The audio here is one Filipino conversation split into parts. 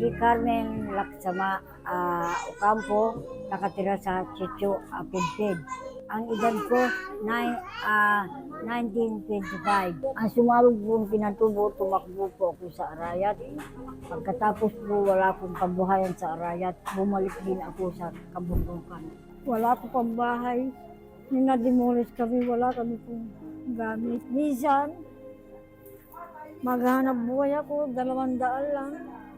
Si Carmen Laksama Ocampo, nakatira sa Chicho, Pidpid. Ang edad ko, 1925. Ang sumabog pong pinatubo, tumakbo po ako sa Arayat. Pagkatapos po, wala akong kabuhayan sa Arayat. Bumalik din ako sa kabundukan. Wala ko pang bahay. Ninadimulis kami, wala kami pong gamit. Minsan, maghanap buhay ako, 200 lang.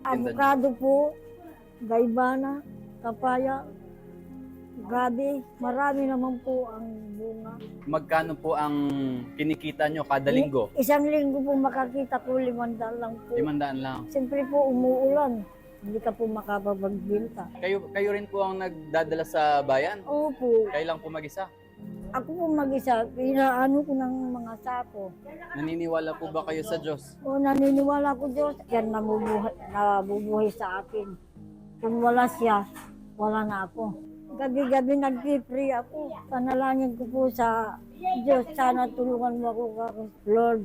Avocado po, gaibana, papaya, gabi. Marami naman po ang bunga. Magkano po ang kinikita nyo kada linggo? Isang linggo po makakita ko, 500 lang po. 500 lang. Siyempre po umuulan. Hindi ka po makapagbinta. Kayo rin po ang nagdadala sa bayan? Opo. Kayo lang po mag-isa? Ako po mag-isa, inaano ko ng mga sako. Naniniwala po ba kayo sa Diyos? O naniniwala ko Diyos, yan nabubuhay sa akin. Kung wala siya, wala na ako. Gabi-gabi nag-pray ako. Panalangin ko po sa Diyos, sana tulungan mo ako, Lord.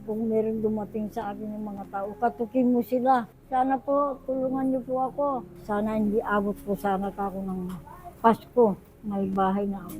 Kung meron dumating sa akin ng mga tao, katukin mo sila. Sana po, tulungan niyo po ako. Sana hindi abot po sana ako ng Pasko. May bahay na ako.